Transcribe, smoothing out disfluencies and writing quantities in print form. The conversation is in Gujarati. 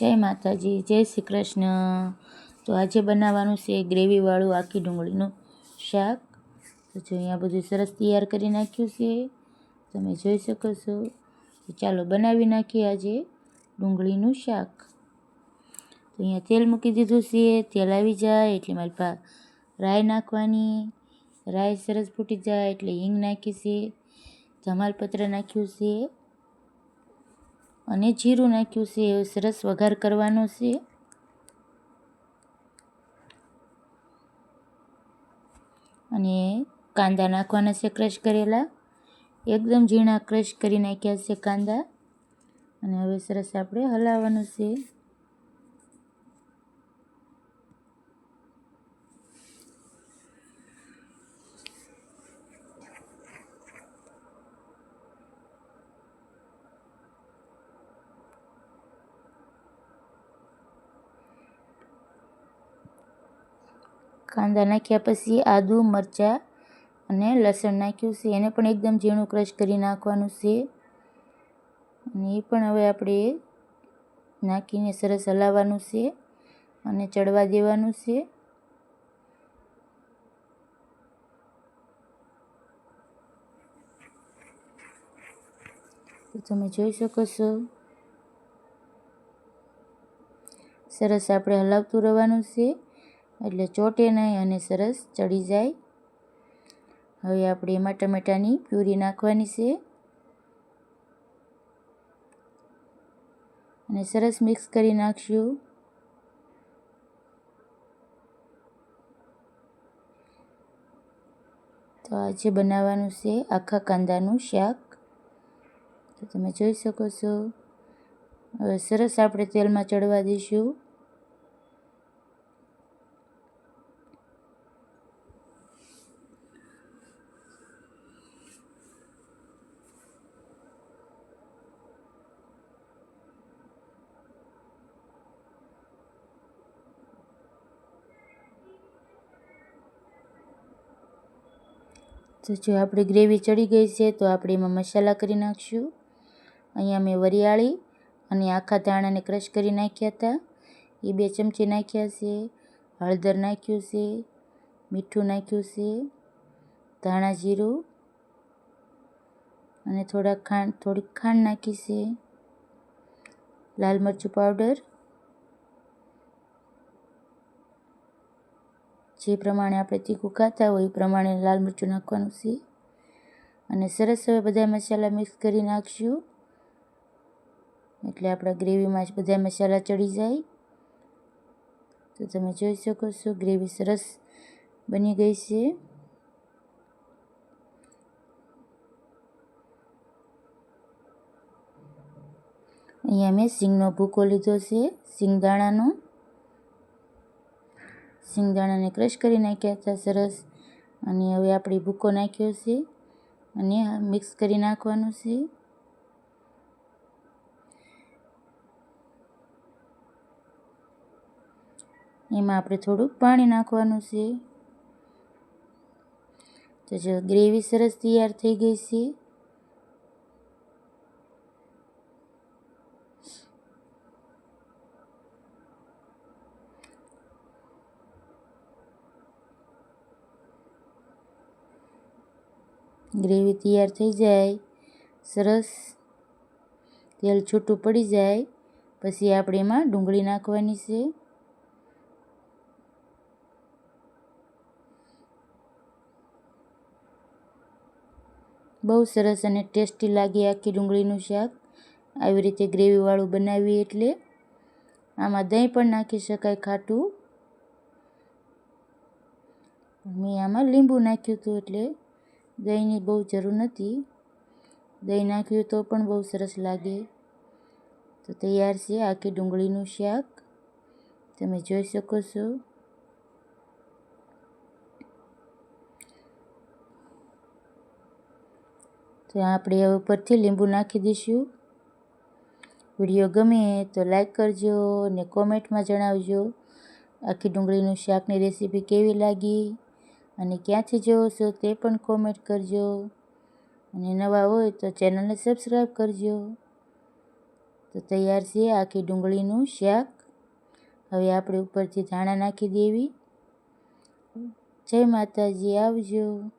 જય માતાજી, જય શ્રી કૃષ્ણ. તો આજે બનાવવાનું છે ગ્રેવીવાળું આખી ડુંગળીનું શાક. તો જો અહીંયા બધું સરસ તૈયાર કરી નાખ્યું છે, તમે જોઈ શકો છો. તો ચાલો બનાવી નાખીએ આજે ડુંગળીનું શાક. તો અહીંયા તેલ મૂકી દીધું છે, તેલ આવી જાય એટલે મારી પાસે રાઈ નાખવાની. રાઈ સરસ ફૂટી જાય એટલે હિંગ નાખી છે, ધમાલપત્ર નાખ્યું છે અને જીરું નાખ્યું છે. સરસ વઘાર કરવાનો છે. અને કાંદા નાખવાના છે ક્રશ કરેલા, એકદમ ઝીણા ક્રશ કરી નાખ્યા છે કાંદા. અને હવે સરસ આપણે હલાવવાનું છે. કાંદા નાખ્યા પછી આદુ, મરચાં અને લસણ નાખ્યું છે, એને પણ એકદમ ઝીણું ક્રશ કરી નાખવાનું છે. અને એ પણ હવે આપણે નાખીને સરસ હલાવવાનું છે અને ચડવા દેવાનું છે. તો તમે જોઈ શકો છો, સરસ આપણે હલાવતું રહેવાનું છે એટલે ચોટે નહીં અને સરસ ચડી જાય. હવે આપણે એમાં ટમેટાની પ્યુરી નાખવાની છે અને સરસ મિક્સ કરી નાખશું. તો આજે બનાવવાનું છે આખા કાંદાનું શાક. તો તમે જોઈ શકો છો. હવે સરસ આપણે તેલમાં ચડવા દઈશું. તો જો આપણી ગ્રેવી ચડી ગઈ છે તો આપણે એમાં મસાલા કરી નાખીશું. અહીંયા મેં વરિયાળી અને આખા ધાણાને ક્રશ કરી નાખ્યા હતા, એ 2 ચમચી નાખ્યા છે. હળદર નાખ્યું છે, મીઠું નાખ્યું છે, ધાણા જીરું અને થોડીક ખાંડ નાખી છે, લાલ મરચું પાવડર, જે પ્રમાણે આપણે તીખું ખાતા હોય એ પ્રમાણે લાલ મરચું નાખવાનું છે. અને સરસ હવે બધા મસાલા મિક્સ કરી નાખીશું એટલે આપણા ગ્રેવીમાં જ બધા મસાલા ચડી જાય. તો તમે જોઈ શકો છો ગ્રેવી સરસ બની ગઈ છે. અહીંયા મેં સિંગનો ભૂકો લીધો છે, સિંગદાણાને ક્રશ કરી નાખ્યા હતા સરસ. અને હવે આપણે ભૂકો નાખ્યો છે અને મિક્સ કરી નાખવાનું છે. એમાં આપણે થોડુંક પાણી નાખવાનું છે. તો જો ગ્રેવી સરસ તૈયાર થઈ ગઈ છે. ગ્રેવી તૈયાર થઈ જાય, સરસ તેલ છૂટું પડી જાય પછી આપણે એમાં ડુંગળી નાખવાની છે. બહુ સરસ અને ટેસ્ટી લાગે આખી ડુંગળીનું શાક આવી રીતે ગ્રેવીવાળું બનાવીએ એટલે. આમાં દહીં પણ નાખી શકાય ખાટું. મેં આમાં લીંબુ નાખ્યું હતું એટલે દહીંની બહુ જરૂર નથી. દહીં નાખ્યું તો પણ બહુ સરસ લાગે. તો તૈયાર છે આખી ડુંગળીનું શાક, તમે જોઈ શકો છો. તો આપણે હવે ઉપરથી લીંબુ નાખી દઈશું. વિડીયો ગમે તો લાઈક કરજો અને કોમેન્ટમાં જણાવજો આખી ડુંગળીનું શાકની રેસીપી કેવી લાગી અને ક્યાંથી જોવો છો તે પણ કોમેન્ટ કરજો. અને નવા હોય તો ચેનલને સબસ્ક્રાઈબ કરજો. તો તૈયાર છે આખી ડુંગળીનું શાક. હવે આપણે ઉપરથી ધાણા નાખી દેવી. જય માતાજી, આવજો.